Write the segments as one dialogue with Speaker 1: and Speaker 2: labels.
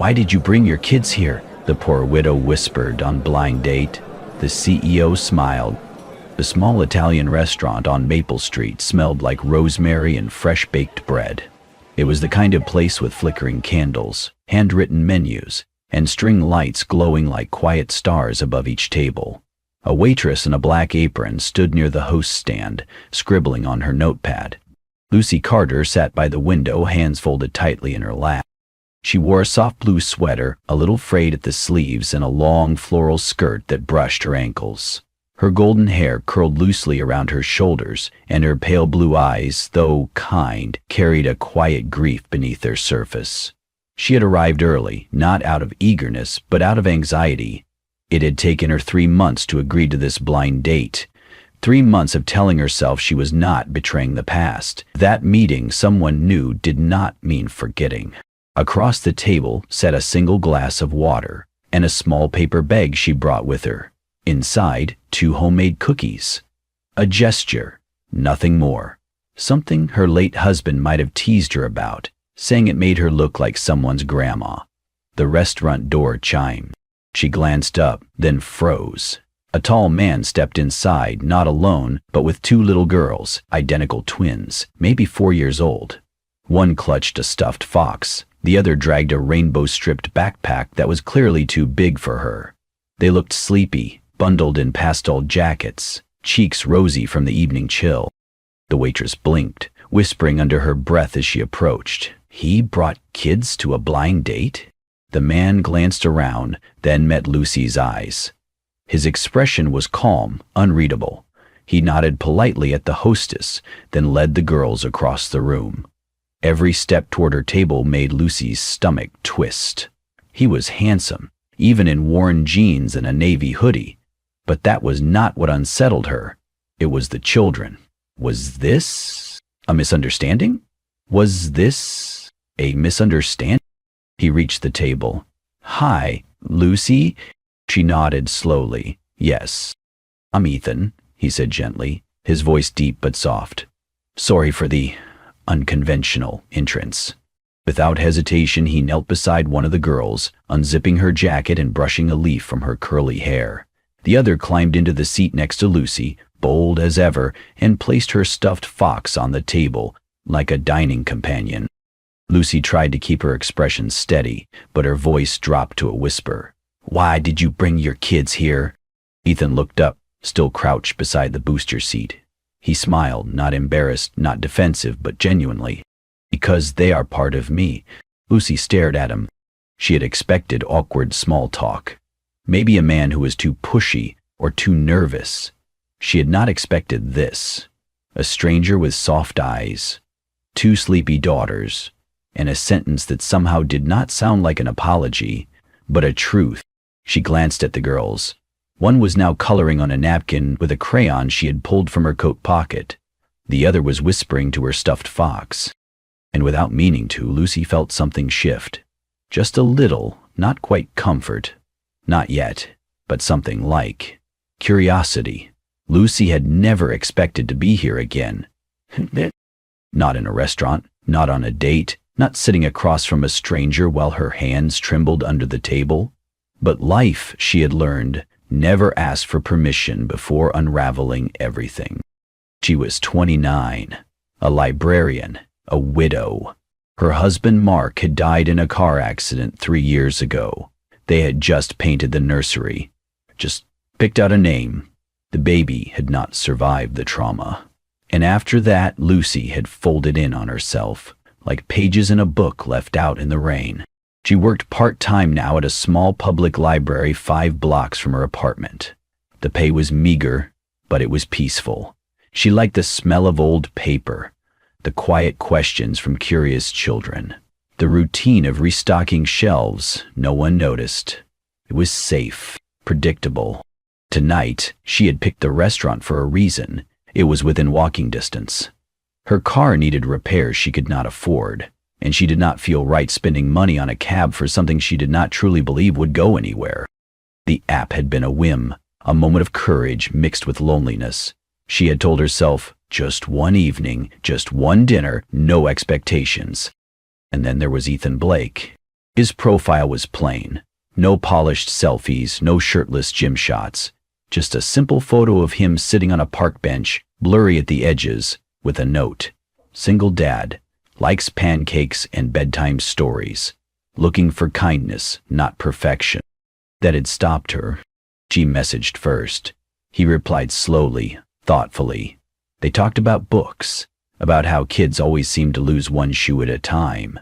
Speaker 1: "Why did you bring your kids here?" the poor widow whispered on blind date. The CEO smiled. The small Italian restaurant on Maple Street smelled like rosemary and fresh-baked bread. It was the kind of place with flickering candles, handwritten menus, and string lights glowing like quiet stars above each table. A waitress in a black apron stood near the host's stand, scribbling on her notepad. Lucy Carter sat by the window, hands folded tightly in her lap. She wore a soft blue sweater, a little frayed at the sleeves, and a long floral skirt that brushed her ankles. Her golden hair curled loosely around her shoulders, and her pale blue eyes, though kind, carried a quiet grief beneath their surface. She had arrived early, not out of eagerness, but out of anxiety. It had taken her 3 months to agree to this blind date. 3 months of telling herself she was not betraying the past. That meeting someone knew did not mean forgetting. Across the table sat a single glass of water and a small paper bag she brought with her. Inside, 2 homemade cookies. A gesture, nothing more. Something her late husband might have teased her about, saying it made her look like someone's grandma. The restaurant door chimed. She glanced up, then froze. A tall man stepped inside, not alone, but with 2 little girls, identical twins, maybe 4 years old. One clutched a stuffed fox. The other dragged a rainbow-stripped backpack that was clearly too big for her. They looked sleepy, bundled in pastel jackets, cheeks rosy from the evening chill. The waitress blinked, whispering under her breath as she approached. He brought kids to a blind date? The man glanced around, then met Lucy's eyes. His expression was calm, unreadable. He nodded politely at the hostess, then led the girls across the room. Every step toward her table made Lucy's stomach twist. He was handsome, even in worn jeans and a navy hoodie. But that was not what unsettled her. It was the children. Was this a misunderstanding? Was this a misunderstanding? He reached the table. "Hi, Lucy?" She nodded slowly. "Yes." "I'm Ethan," he said gently, his voice deep but soft. "Sorry for the unconventional entrance." Without hesitation, he knelt beside one of the girls, unzipping her jacket and brushing a leaf from her curly hair. The other climbed into the seat next to Lucy, bold as ever, and placed her stuffed fox on the table, like a dining companion. Lucy tried to keep her expression steady, but her voice dropped to a whisper. "Why did you bring your kids here?" Ethan looked up, still crouched beside the booster seat. He smiled, not embarrassed, not defensive, but genuinely. "Because they are part of me." Lucy stared at him. She had expected awkward small talk. Maybe a man who was too pushy or too nervous. She had not expected this. A stranger with soft eyes, 2 sleepy daughters, and a sentence that somehow did not sound like an apology, but a truth. She glanced at the girls. One was now coloring on a napkin with a crayon she had pulled from her coat pocket. The other was whispering to her stuffed fox. And without meaning to, Lucy felt something shift. Just a little, not quite comfort. Not yet, but something like curiosity. Lucy had never expected to be here again. Not in a restaurant, not on a date, not sitting across from a stranger while her hands trembled under the table. But life, she had learned, never asked for permission before unraveling everything. She was 29, a librarian, a widow. Her husband Mark had died in a car accident 3 years ago. They had just painted the nursery, just picked out a name. The baby had not survived the trauma. And after that, Lucy had folded in on herself, like pages in a book left out in the rain. She worked part-time now at a small public library 5 blocks from her apartment. The pay was meager, but it was peaceful. She liked the smell of old paper, the quiet questions from curious children, the routine of restocking shelves no one noticed. It was safe, predictable. Tonight, she had picked the restaurant for a reason. It was within walking distance. Her car needed repairs she could not afford, and she did not feel right spending money on a cab for something she did not truly believe would go anywhere. The app had been a whim, a moment of courage mixed with loneliness. She had told herself, just one evening, just one dinner, no expectations. And then there was Ethan Blake. His profile was plain. No polished selfies, no shirtless gym shots. Just a simple photo of him sitting on a park bench, blurry at the edges, with a note. Single dad. Likes pancakes and bedtime stories. Looking for kindness, not perfection. That had stopped her. She messaged first. He replied slowly, thoughtfully. They talked about books, about how kids always seem to lose one shoe at a time,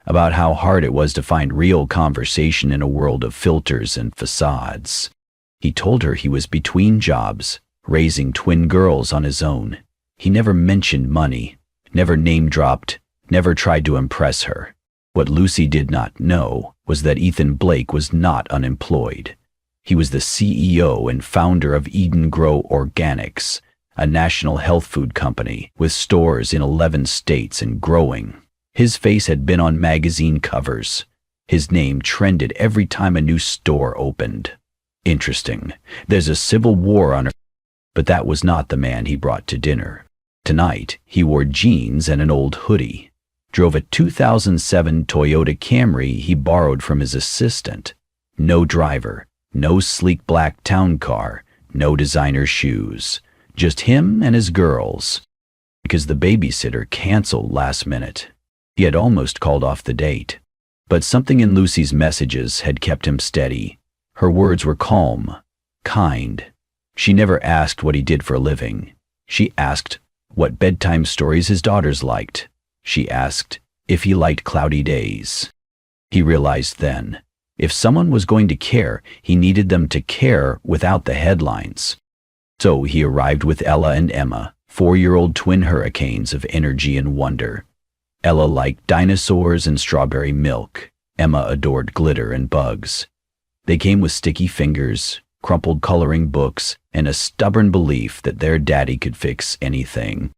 Speaker 1: about how hard it was to find real conversation in a world of filters and facades. He told her he was between jobs, raising twin girls on his own. He never mentioned money, never name-dropped, never tried to impress her. What Lucy did not know was that Ethan Blake was not unemployed. He was the CEO and founder of Eden Grow Organics, a national health food company with stores in 11 states and growing. His face had been on magazine covers. His name trended every time a new store opened. Interesting. There's a civil war on her. But that was not the man he brought to dinner. Tonight, he wore jeans and an old hoodie. Drove a 2007 Toyota Camry he borrowed from his assistant. No driver, no sleek black town car, no designer shoes. Just him and his girls. Because the babysitter canceled last minute. He had almost called off the date. But something in Lucy's messages had kept him steady. Her words were calm, kind. She never asked what he did for a living. She asked what bedtime stories his daughters liked. She asked if he liked cloudy days. He realized then, if someone was going to care, he needed them to care without the headlines. So he arrived with Ella and Emma, 4-year-old twin hurricanes of energy and wonder. Ella liked dinosaurs and strawberry milk. Emma adored glitter and bugs. They came with sticky fingers, crumpled coloring books, and a stubborn belief that their daddy could fix anything.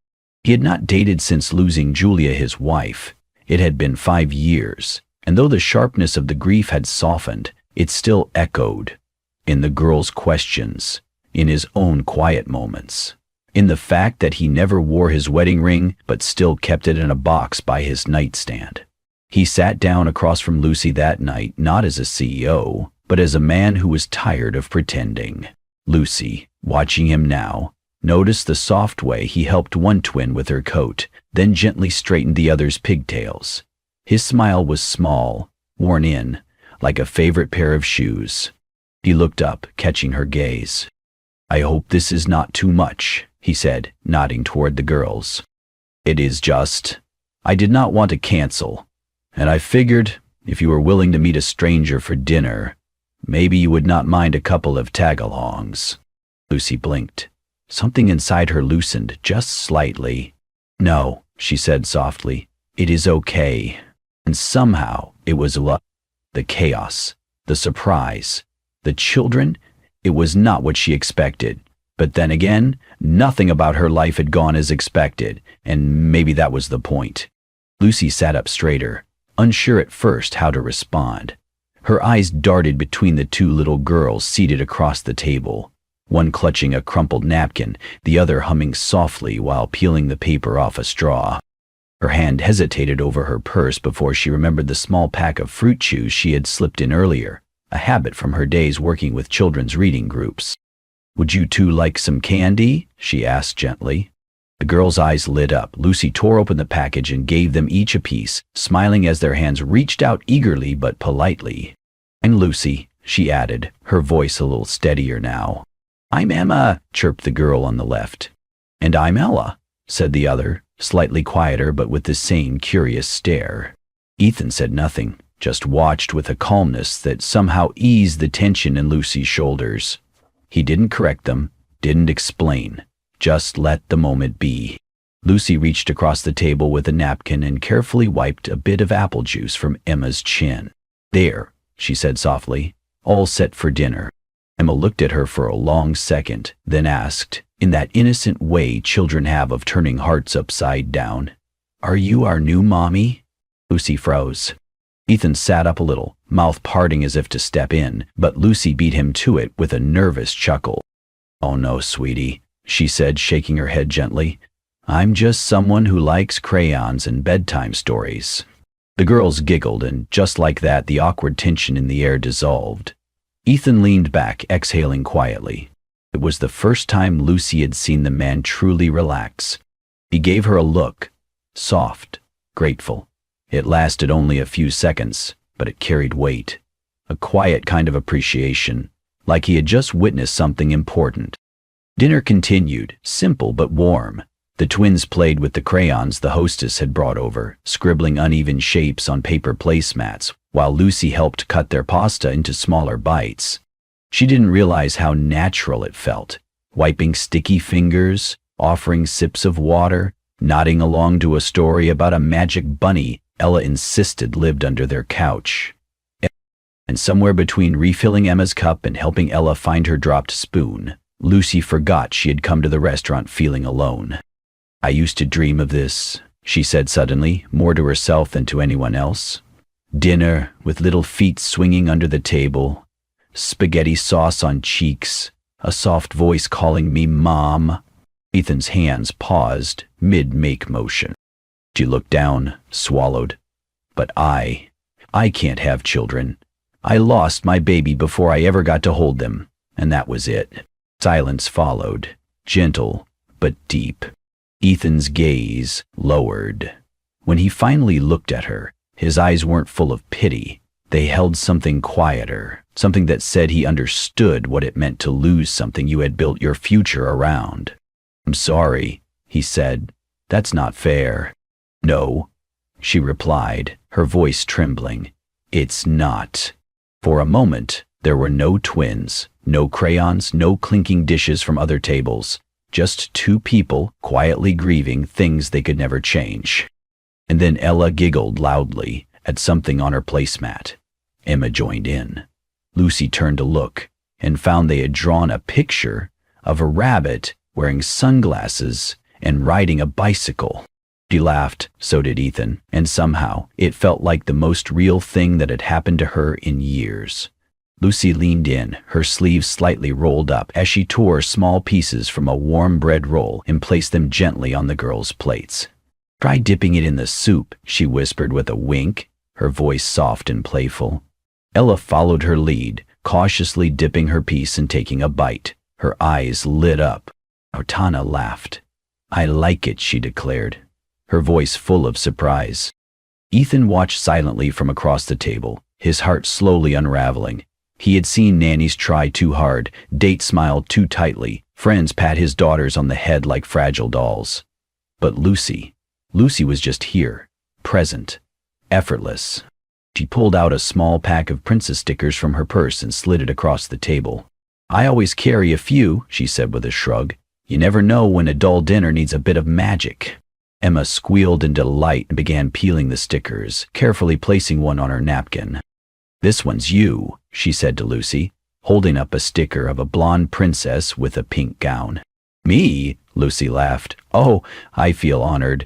Speaker 1: He had not dated since losing Julia, his wife. It had been 5 years, and though the sharpness of the grief had softened, it still echoed. In the girl's questions, in his own quiet moments, in the fact that he never wore his wedding ring but still kept it in a box by his nightstand. He sat down across from Lucy that night not as a CEO, but as a man who was tired of pretending. Lucy, watching him now, noticed the soft way he helped one twin with her coat, then gently straightened the other's pigtails. His smile was small, worn in, like a favorite pair of shoes. He looked up, catching her gaze. "I hope this is not too much," he said, nodding toward the girls. "It is just. I did not want to cancel, and I figured if you were willing to meet a stranger for dinner, maybe you would not mind a couple of tag-alongs." Lucy blinked. Something inside her loosened just slightly. "No," she said softly. "It is okay." And somehow it was the chaos, the surprise, the children. It was not what she expected. But then again, nothing about her life had gone as expected, and maybe that was the point. Lucy sat up straighter, unsure at first how to respond. Her eyes darted between the two little girls seated across the table, one clutching a crumpled napkin, the other humming softly while peeling the paper off a straw. Her hand hesitated over her purse before she remembered the small pack of fruit chews she had slipped in earlier, a habit from her days working with children's reading groups. "Would you two like some candy?" she asked gently. The girls' eyes lit up. Lucy tore open the package and gave them each a piece, smiling as their hands reached out eagerly but politely. "I'm Lucy," she added, her voice a little steadier now. "I'm Emma," chirped the girl on the left. "And I'm Ella," said the other, slightly quieter but with the same curious stare. Ethan said nothing, just watched with a calmness that somehow eased the tension in Lucy's shoulders. He didn't correct them, didn't explain, just let the moment be. Lucy reached across the table with a napkin and carefully wiped a bit of apple juice from Emma's chin. "There," she said softly, "all set for dinner." Emma looked at her for a long second, then asked, in that innocent way children have of turning hearts upside down, "Are you our new mommy?" Lucy froze. Ethan sat up a little, mouth parting as if to step in, but Lucy beat him to it with a nervous chuckle. "Oh no, sweetie," she said, shaking her head gently. "I'm just someone who likes crayons and bedtime stories." The girls giggled, and just like that, the awkward tension in the air dissolved. Ethan leaned back, exhaling quietly. It was the first time Lucy had seen the man truly relax. He gave her a look, soft, grateful. It lasted only a few seconds, but it carried weight. A quiet kind of appreciation, like he had just witnessed something important. Dinner continued, simple but warm. The twins played with the crayons the hostess had brought over, scribbling uneven shapes on paper placemats, while Lucy helped cut their pasta into smaller bites. She didn't realize how natural it felt, wiping sticky fingers, offering sips of water, nodding along to a story about a magic bunny Ella insisted lived under their couch. And somewhere between refilling Emma's cup and helping Ella find her dropped spoon, Lucy forgot she had come to the restaurant feeling alone. "I used to dream of this," she said suddenly, more to herself than to anyone else. Dinner, with little feet swinging under the table, spaghetti sauce on cheeks, a soft voice calling me Mom. Ethan's hands paused, mid-make motion. She looked down, swallowed. "But I can't have children. I lost my baby before I ever got to hold them, and that was it." Silence followed, gentle but deep. Ethan's gaze lowered. When he finally looked at her, his eyes weren't full of pity. They held something quieter, something that said he understood what it meant to lose something you had built your future around. "I'm sorry," he said. "That's not fair." "No," she replied, her voice trembling. "It's not." For a moment, there were no twins, no crayons, no clinking dishes from other tables. Just two people quietly grieving things they could never change. And then Ella giggled loudly at something on her placemat. Emma joined in. Lucy turned to look and found they had drawn a picture of a rabbit wearing sunglasses and riding a bicycle. She laughed, so did Ethan, and somehow it felt like the most real thing that had happened to her in years. Lucy leaned in, her sleeves slightly rolled up as she tore small pieces from a warm bread roll and placed them gently on the girls' plates. "Try dipping it in the soup," she whispered with a wink, her voice soft and playful. Ella followed her lead, cautiously dipping her piece and taking a bite. Her eyes lit up. Otana laughed. "I like it," she declared, her voice full of surprise. Ethan watched silently from across the table, his heart slowly unraveling. He had seen nannies try too hard, dates smile too tightly, friends pat his daughters on the head like fragile dolls. But Lucy was just here, present, effortless. She pulled out a small pack of princess stickers from her purse and slid it across the table. "I always carry a few," she said with a shrug. "You never know when a dull dinner needs a bit of magic." Emma squealed in delight and began peeling the stickers, carefully placing one on her napkin. "This one's you," she said to Lucy, holding up a sticker of a blonde princess with a pink gown. "Me?" Lucy laughed. "Oh, I feel honored.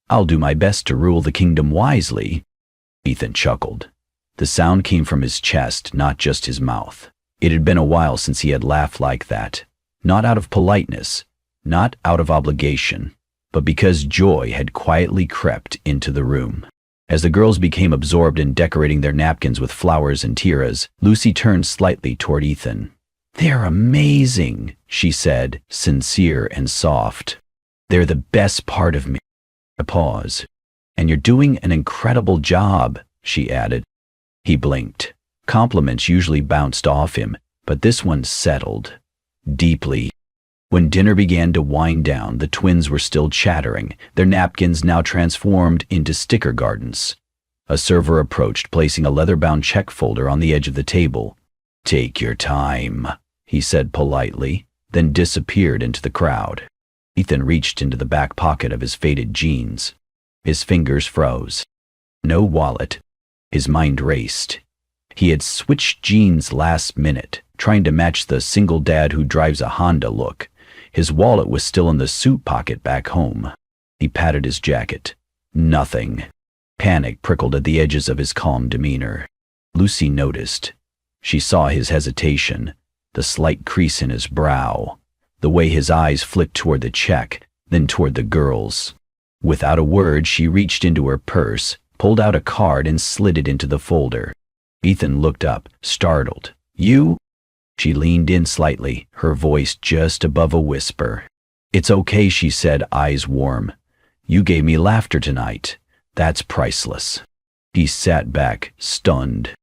Speaker 1: I'll do my best to rule the kingdom wisely." Ethan chuckled. The sound came from his chest, not just his mouth. It had been a while since he had laughed like that. Not out of politeness, not out of obligation, but because joy had quietly crept into the room. As the girls became absorbed in decorating their napkins with flowers and tiaras, Lucy turned slightly toward Ethan. "They're amazing," she said, sincere and soft. "They're the best part of me." A pause. "And you're doing an incredible job," she added. He blinked. Compliments usually bounced off him, but this one settled deeply. When dinner began to wind down, the twins were still chattering, their napkins now transformed into sticker gardens. A server approached, placing a leather-bound check folder on the edge of the table. "Take your time," he said politely, then disappeared into the crowd. Ethan reached into the back pocket of his faded jeans. His fingers froze. No wallet. His mind raced. He had switched jeans last minute, trying to match the single dad who drives a Honda look. His wallet was still in the suit pocket back home. He patted his jacket. Nothing. Panic prickled at the edges of his calm demeanor. Lucy noticed. She saw his hesitation, the slight crease in his brow, the way his eyes flicked toward the check, then toward the girls. Without a word, she reached into her purse, pulled out a card and slid it into the folder. Ethan looked up, startled. "You?" She leaned in slightly, her voice just above a whisper. "It's okay," she said, eyes warm. "You gave me laughter tonight. That's priceless." He sat back, stunned.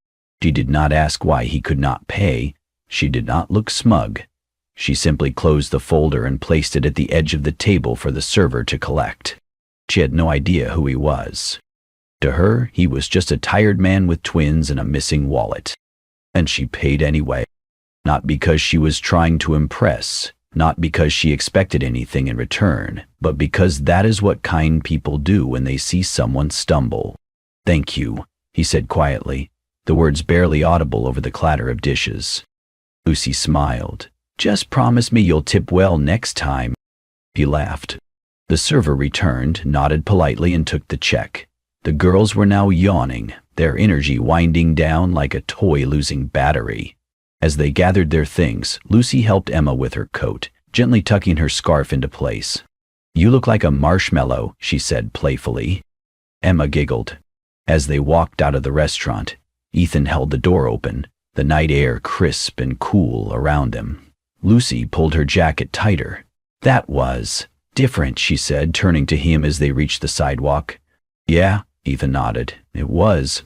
Speaker 1: She did not ask why he could not pay. She did not look smug. She simply closed the folder and placed it at the edge of the table for the server to collect. She had no idea who he was. To her, he was just a tired man with twins and a missing wallet. And she paid anyway. Not because she was trying to impress, not because she expected anything in return, but because that is what kind people do when they see someone stumble. "Thank you," he said quietly, the words barely audible over the clatter of dishes. Lucy smiled. "Just promise me you'll tip well next time." He laughed. The server returned, nodded politely, and took the check. The girls were now yawning, their energy winding down like a toy losing battery. As they gathered their things, Lucy helped Emma with her coat, gently tucking her scarf into place. "You look like a marshmallow," she said playfully. Emma giggled. As they walked out of the restaurant, Ethan held the door open, the night air crisp and cool around them. Lucy pulled her jacket tighter. "That was different," she said, turning to him as they reached the sidewalk. "Yeah," Ethan nodded. "It was."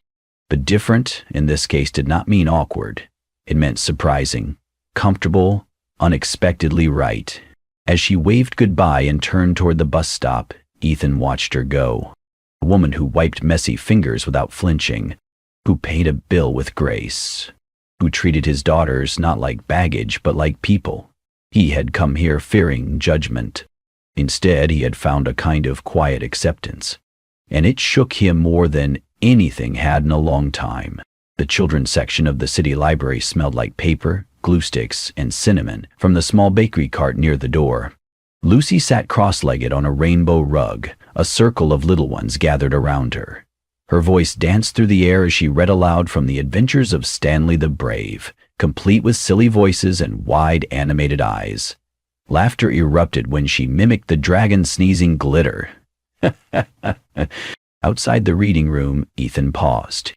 Speaker 1: But different, in this case, did not mean awkward. It meant surprising, comfortable, unexpectedly right. As she waved goodbye and turned toward the bus stop, Ethan watched her go. A woman who wiped messy fingers without flinching, who paid a bill with grace, who treated his daughters not like baggage but like people. He had come here fearing judgment. Instead, he had found a kind of quiet acceptance, and it shook him more than anything had in a long time. The children's section of the city library smelled like paper, glue sticks, and cinnamon from the small bakery cart near the door. Lucy sat cross-legged on a rainbow rug, a circle of little ones gathered around her. Her voice danced through the air as she read aloud from The Adventures of Stanley the Brave, complete with silly voices and wide animated eyes. Laughter erupted when she mimicked the dragon sneezing glitter. Outside the reading room, Ethan paused.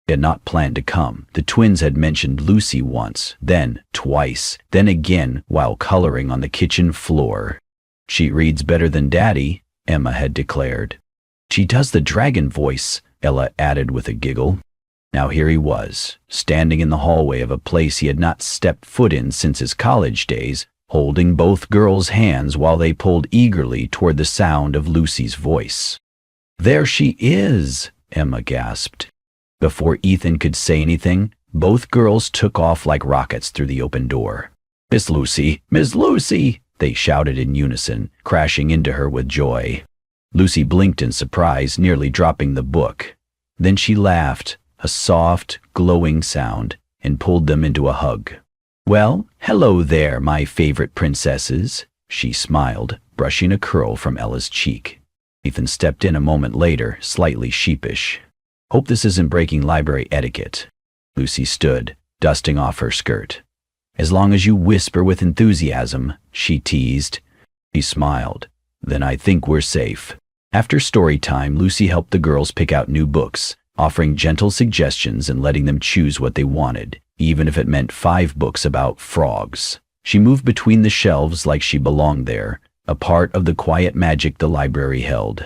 Speaker 1: He had not planned to come. The twins had mentioned Lucy once, then twice, then again while coloring on the kitchen floor. "She reads better than Daddy," Emma had declared. "She does the dragon voice," Ella added with a giggle. Now here he was, standing in the hallway of a place he had not stepped foot in since his college days, holding both girls' hands while they pulled eagerly toward the sound of Lucy's voice. "There she is," Emma gasped. Before Ethan could say anything, both girls took off like rockets through the open door. "Miss Lucy! Miss Lucy!" they shouted in unison, crashing into her with joy. Lucy blinked in surprise, nearly dropping the book. Then she laughed, a soft, glowing sound, and pulled them into a hug. "Well, hello there, my favorite princesses," she smiled, brushing a curl from Ella's cheek. Ethan stepped in a moment later, slightly sheepish. "Hope this isn't breaking library etiquette." Lucy stood, dusting off her skirt. "As long as you whisper with enthusiasm," she teased. He smiled. "Then I think we're safe." After story time, Lucy helped the girls pick out new books, offering gentle suggestions and letting them choose what they wanted, even if it meant 5 books about frogs. She moved between the shelves like she belonged there, a part of the quiet magic the library held.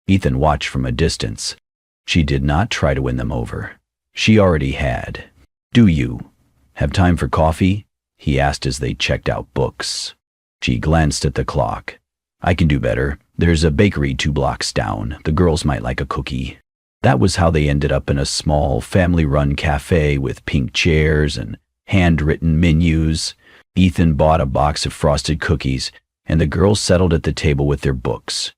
Speaker 1: Ethan watched from a distance. She did not try to win them over. She already had. "Do you have time for coffee?" he asked as they checked out books. She glanced at the clock. "I can do better. There's a bakery 2 blocks down. The girls might like a cookie." That was how they ended up in a small, family-run cafe with pink chairs and handwritten menus. Ethan bought a box of frosted cookies, and the girls settled at the table with their books.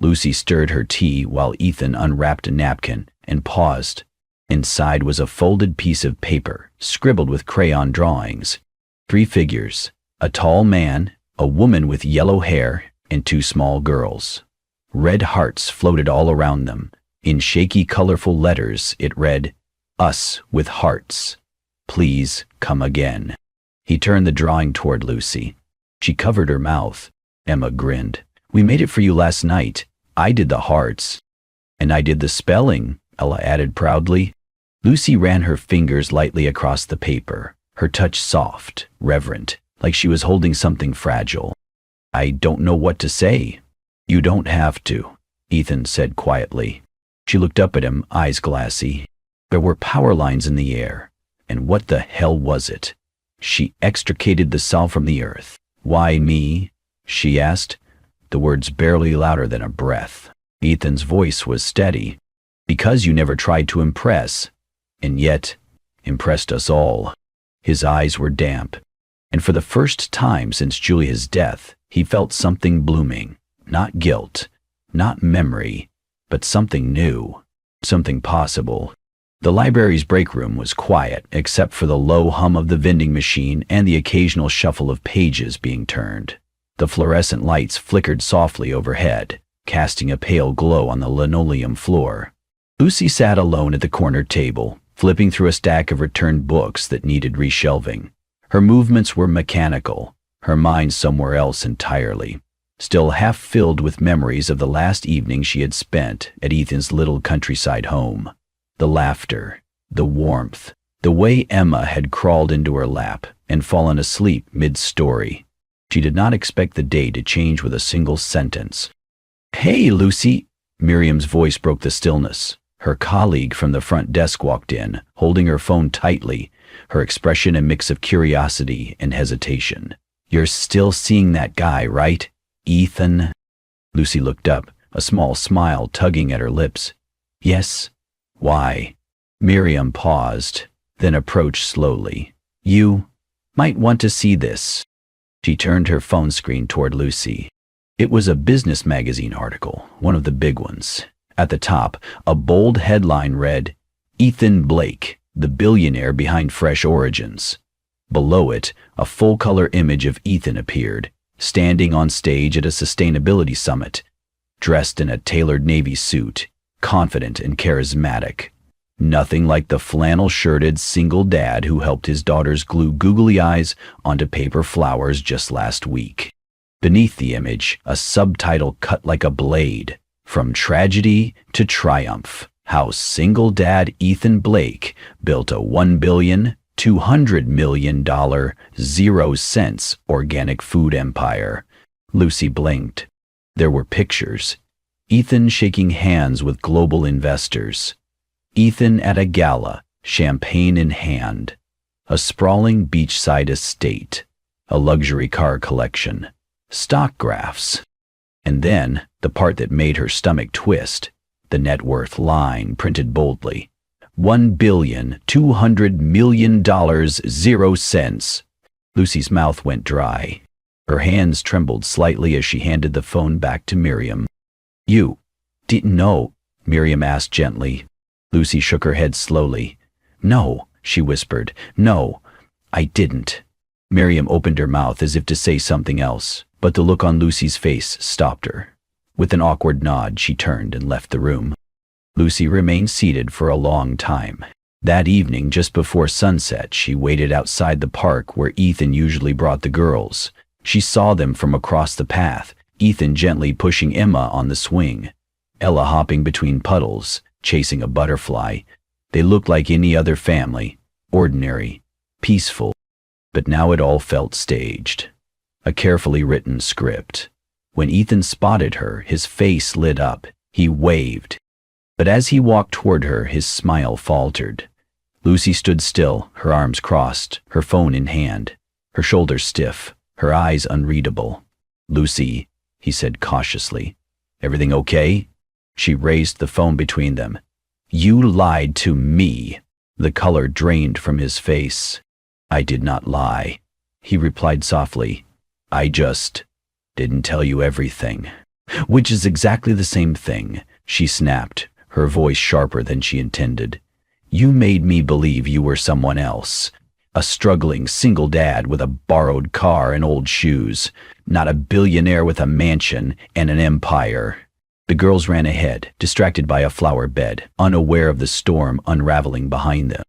Speaker 1: Lucy stirred her tea while Ethan unwrapped a napkin and paused. Inside was a folded piece of paper, scribbled with crayon drawings. 3 figures, a tall man, a woman with yellow hair, and 2 small girls. Red hearts floated all around them. In shaky, colorful letters, it read, "Us with hearts. Please come again." He turned the drawing toward Lucy. She covered her mouth. Emma grinned. "We made it for you last night. I did the hearts." "And I did the spelling," Ella added proudly. Lucy ran her fingers lightly across the paper, her touch soft, reverent, like she was holding something fragile. I don't know what to say. You don't have to, Ethan said quietly. She looked up at him, eyes glassy. There were power lines in the air. And what the hell was it? She extricated the cell from the earth. Why me? She asked, the words barely louder than a breath. Ethan's voice was steady. Because you never tried to impress, and yet impressed us all. His eyes were damp, and for the first time since Julia's death, he felt something blooming. Not guilt, not memory, but something new, something possible. The library's break room was quiet, except for the low hum of the vending machine and the occasional shuffle of pages being turned. The fluorescent lights flickered softly overhead, casting a pale glow on the linoleum floor. Lucy sat alone at the corner table, flipping through a stack of returned books that needed reshelving. Her movements were mechanical, her mind somewhere else entirely, still half filled with memories of the last evening she had spent at Ethan's little countryside home. The laughter, the warmth, the way Emma had crawled into her lap and fallen asleep mid-story. She did not expect the day to change with a single sentence. "Hey, Lucy!" Miriam's voice broke the stillness. Her colleague from the front desk walked in, holding her phone tightly, her expression a mix of curiosity and hesitation. "You're still seeing that guy, right, Ethan?" Lucy looked up, a small smile tugging at her lips. "Yes. Why?" Miriam paused, then approached slowly. "You might want to see this." She turned her phone screen toward Lucy. It was a business magazine article, one of the big ones. At the top, a bold headline read, "Ethan Blake, the billionaire behind Fresh Origins." Below it, a full-color image of Ethan appeared, standing on stage at a sustainability summit, dressed in a tailored navy suit, confident and charismatic. Nothing like the flannel-shirted single dad who helped his daughters glue googly eyes onto paper flowers just last week. Beneath the image, a subtitle cut like a blade, "From Tragedy to Triumph, How Single Dad Ethan Blake Built a $1,200,000,000 0 cents organic food empire." Lucy blinked. There were pictures. Ethan shaking hands with global investors. Ethan at a gala, champagne in hand. A sprawling beachside estate. A luxury car collection. Stock graphs. And then, the part that made her stomach twist, the net worth line printed boldly. $1,200,000,000 0 cents. Lucy's mouth went dry. Her hands trembled slightly as she handed the phone back to Miriam. "You didn't know?" Miriam asked gently. Lucy shook her head slowly. "No," she whispered. "No, I didn't." Miriam opened her mouth as if to say something else, but the look on Lucy's face stopped her. With an awkward nod, she turned and left the room. Lucy remained seated for a long time. That evening, just before sunset, she waited outside the park where Ethan usually brought the girls. She saw them from across the path, Ethan gently pushing Emma on the swing, Ella hopping between puddles, chasing a butterfly. They looked like any other family, ordinary, peaceful, but now it all felt staged. A carefully written script. When Ethan spotted her, his face lit up. He waved. But as he walked toward her, his smile faltered. Lucy stood still, her arms crossed, her phone in hand, her shoulders stiff, her eyes unreadable. "Lucy," he said cautiously, "everything okay?" She raised the phone between them. "You lied to me." The color drained from his face. "I did not lie," he replied softly. "I just didn't tell you everything." "Which is exactly the same thing," she snapped, her voice sharper than she intended. "You made me believe you were someone else. A struggling single dad with a borrowed car and old shoes, not a billionaire with a mansion and an empire." The girls ran ahead, distracted by a flower bed, unaware of the storm unraveling behind them.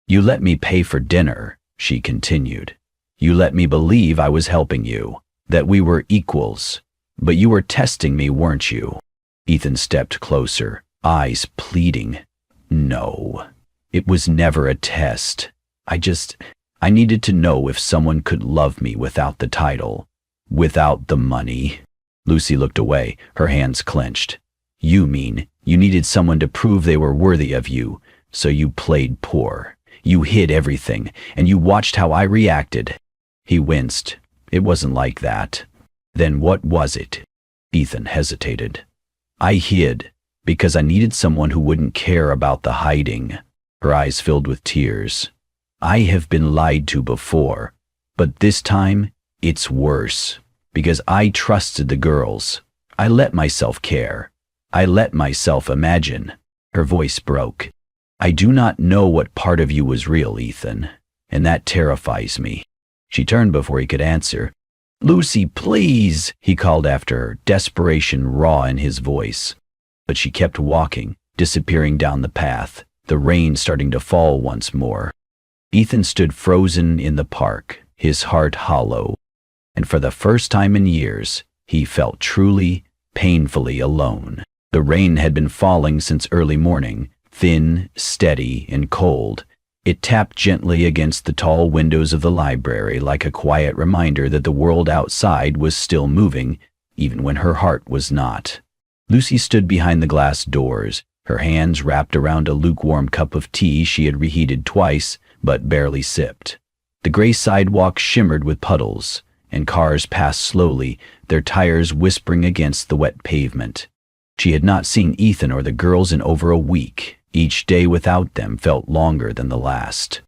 Speaker 1: "You let me pay for dinner," she continued. "You let me believe I was helping you, that we were equals. But you were testing me, weren't you?" Ethan stepped closer, eyes pleading. No, it was never a test. I needed to know if someone could love me without the title, without the money. Lucy looked away, her hands clenched. You mean you needed someone to prove they were worthy of you, so you played poor. You hid everything, and you watched how I reacted. He winced. It wasn't like that. Then what was it? Ethan hesitated. I hid because I needed someone who wouldn't care about the hiding. Her eyes filled with tears. I have been lied to before, but this time it's worse, because I trusted the girls. I let myself care. I let myself imagine. Her voice broke. I do not know what part of you was real, Ethan, and that terrifies me. She turned before he could answer. Lucy, please, he called after her, desperation raw in his voice. But she kept walking, disappearing down the path, the rain starting to fall once more. Ethan stood frozen in the park, his heart hollow, and for the first time in years, he felt truly, painfully alone. The rain had been falling since early morning, thin, steady, and cold. It tapped gently against the tall windows of the library like a quiet reminder that the world outside was still moving, even when her heart was not. Lucy stood behind the glass doors, her hands wrapped around a lukewarm cup of tea she had reheated twice, but barely sipped. The gray sidewalk shimmered with puddles, and cars passed slowly, their tires whispering against the wet pavement. She had not seen Ethan or the girls in over a week. Each day without them felt longer than the last.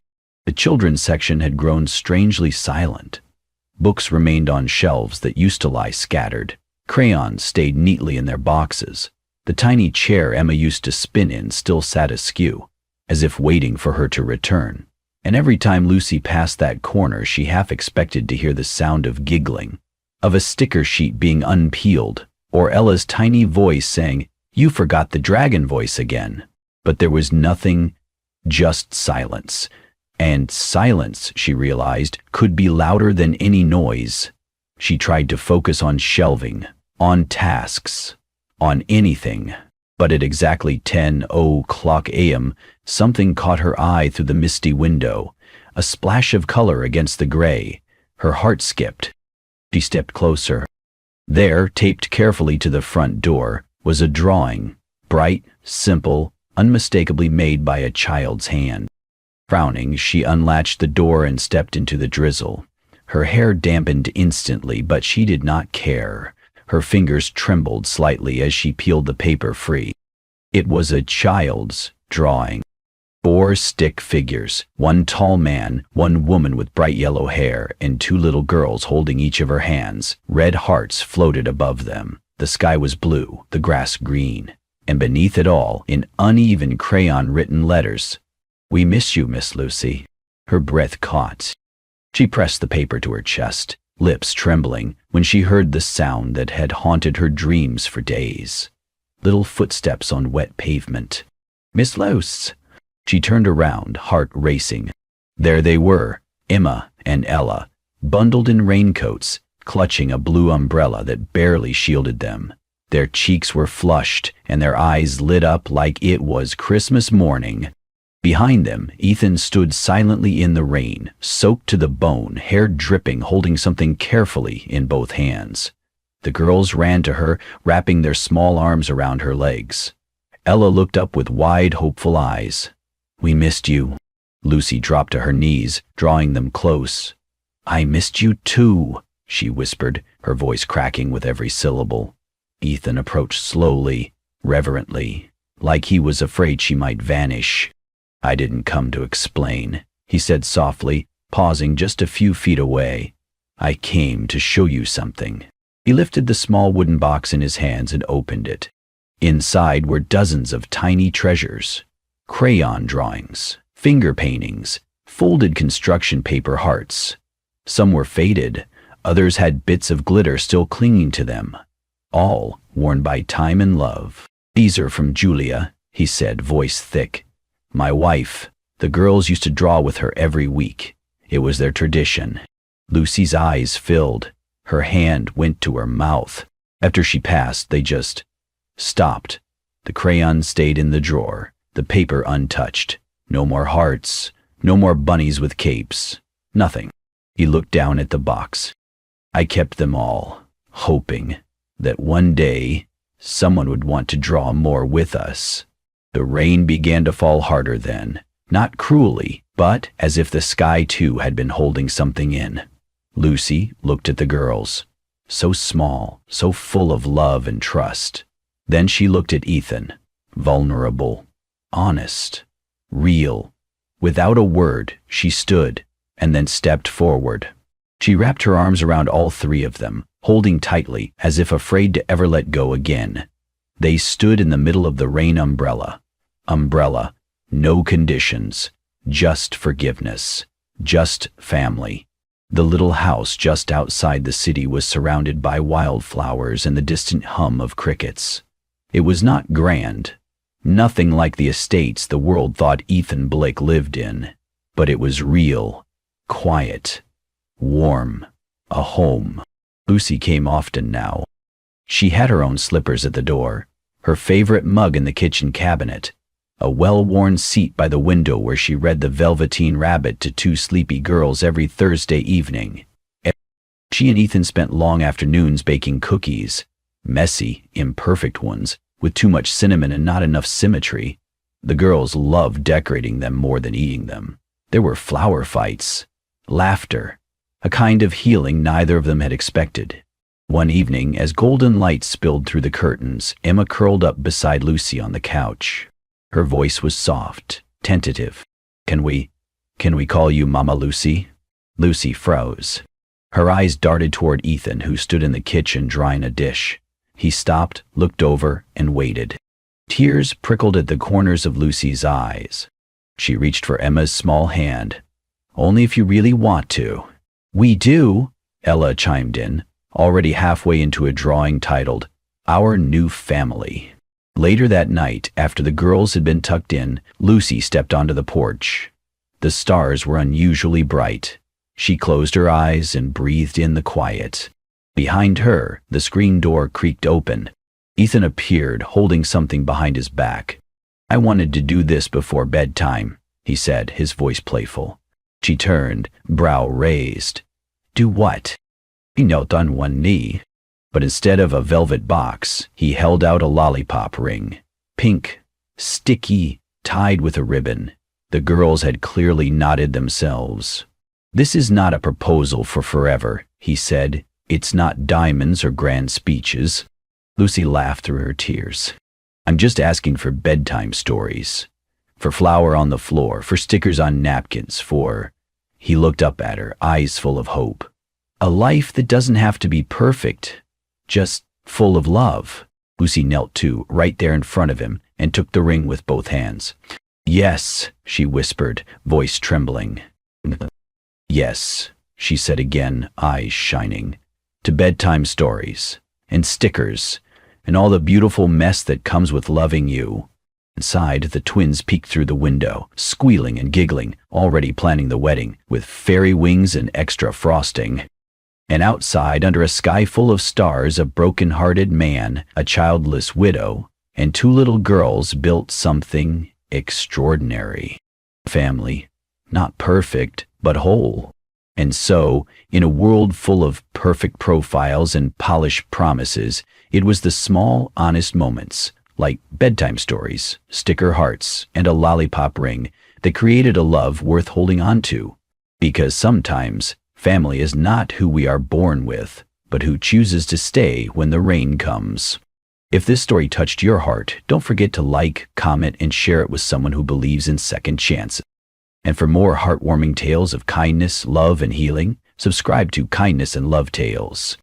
Speaker 1: The children's section had grown strangely silent. Books remained on shelves that used to lie scattered. Crayons stayed neatly in their boxes. The tiny chair Emma used to spin in still sat askew, as if waiting for her to return. And every time Lucy passed that corner, she half expected to hear the sound of giggling, of a sticker sheet being unpeeled, or Ella's tiny voice saying, "You forgot the dragon voice again." But there was nothing, just silence. And silence, she realized, could be louder than any noise. She tried to focus on shelving, on tasks, on anything. But at exactly 10:00 a.m., something caught her eye through the misty window, a splash of color against the gray. Her heart skipped. She stepped closer. There, taped carefully to the front door, was a drawing, bright, simple, unmistakably made by a child's hand. Frowning, she unlatched the door and stepped into the drizzle. Her hair dampened instantly, but she did not care. Her fingers trembled slightly as she peeled the paper free. It was a child's drawing. 4 stick figures, one tall man, one woman with bright yellow hair, and 2 little girls holding each of her hands. Red hearts floated above them. The sky was blue, the grass green. And beneath it all, in uneven crayon-written letters, "We miss you, Miss Lucy." Her breath caught. She pressed the paper to her chest, lips trembling, when she heard the sound that had haunted her dreams for days. Little footsteps on wet pavement. "Miss Luce!" She turned around, heart racing. There they were, Emma and Ella, bundled in raincoats, clutching a blue umbrella that barely shielded them. Their cheeks were flushed, and their eyes lit up like it was Christmas morning. Behind them, Ethan stood silently in the rain, soaked to the bone, hair dripping, holding something carefully in both hands. The girls ran to her, wrapping their small arms around her legs. Ella looked up with wide, hopeful eyes. "We missed you." Lucy dropped to her knees, drawing them close. "I missed you too," she whispered, her voice cracking with every syllable. Ethan approached slowly, reverently, like he was afraid she might vanish. "I didn't come to explain," he said softly, pausing just a few feet away. "I came to show you something." He lifted the small wooden box in his hands and opened it. Inside were dozens of tiny treasures. Crayon drawings, finger paintings, folded construction paper hearts. Some were faded, others had bits of glitter still clinging to them. All worn by time and love. "These are from Julia," he said, voice thick. "My wife. The girls used to draw with her every week. It was their tradition." Lucy's eyes filled. Her hand went to her mouth. After she passed, they just stopped. The crayon stayed in the drawer, the paper untouched. No more hearts, no more bunnies with capes, nothing. He looked down at the box. I kept them all, hoping that one day someone would want to draw more with us. The rain began to fall harder then, not cruelly, but as if the sky too had been holding something in. Lucy looked at the girls, so small, so full of love and trust. Then she looked at Ethan, vulnerable, honest, real. Without a word, she stood and then stepped forward. She wrapped her arms around all three of them, holding tightly as if afraid to ever let go again. They stood in the middle of the rain umbrella. Umbrella, no conditions, just forgiveness, just family. The little house just outside the city was surrounded by wildflowers and the distant hum of crickets. It was not grand, nothing like the estates the world thought Ethan Blake lived in, but it was real, quiet, warm, a home. Lucy came often now. She had her own slippers at the door, her favorite mug in the kitchen cabinet, a well-worn seat by the window where she read the Velveteen Rabbit to two sleepy girls every Thursday evening. She and Ethan spent long afternoons baking cookies, messy, imperfect ones, with too much cinnamon and not enough symmetry. The girls loved decorating them more than eating them. There were flower fights, laughter, a kind of healing neither of them had expected. One evening, as golden light spilled through the curtains, Emma curled up beside Lucy on the couch. Her voice was soft, tentative. Can we call you Mama Lucy?" Lucy froze. Her eyes darted toward Ethan, who stood in the kitchen drying a dish. He stopped, looked over, and waited. Tears prickled at the corners of Lucy's eyes. She reached for Emma's small hand. "Only if you really want to." "We do," Ella chimed in, already halfway into a drawing titled, "Our New Family." Later that night, after the girls had been tucked in, Lucy stepped onto the porch. The stars were unusually bright. She closed her eyes and breathed in the quiet. Behind her, the screen door creaked open. Ethan appeared, holding something behind his back. "I wanted to do this before bedtime," he said, his voice playful. She turned, brow raised. "Do what?" He knelt on one knee. But instead of a velvet box, he held out a lollipop ring. Pink, sticky, tied with a ribbon. The girls had clearly nodded themselves. "This is not a proposal for forever," he said. "It's not diamonds or grand speeches." Lucy laughed through her tears. "I'm just asking for bedtime stories. For flour on the floor, for stickers on napkins, for—" He looked up at her, eyes full of hope. "A life that doesn't have to be perfect. Just full of love." Lucy knelt too, right there in front of him, and took the ring with both hands. "Yes," she whispered, voice trembling. "Yes," she said again, eyes shining. "To bedtime stories, and stickers, and all the beautiful mess that comes with loving you." Inside, the twins peeked through the window, squealing and giggling, already planning the wedding, with fairy wings and extra frosting. And outside, under a sky full of stars, a broken-hearted man, a childless widow, and two little girls built something extraordinary. Family, not perfect, but whole. And so, in a world full of perfect profiles and polished promises, it was the small, honest moments, like bedtime stories, sticker hearts, and a lollipop ring, that created a love worth holding on to. Because sometimes, family is not who we are born with, but who chooses to stay when the rain comes. If this story touched your heart, don't forget to like, comment, and share it with someone who believes in second chances. And for more heartwarming tales of kindness, love, and healing, subscribe to Kindness and Love Tales,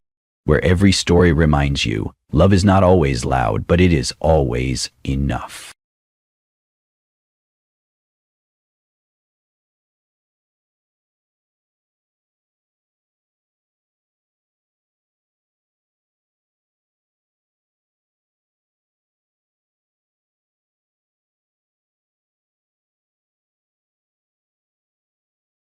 Speaker 1: where every story reminds you, love is not always loud, but it is always enough.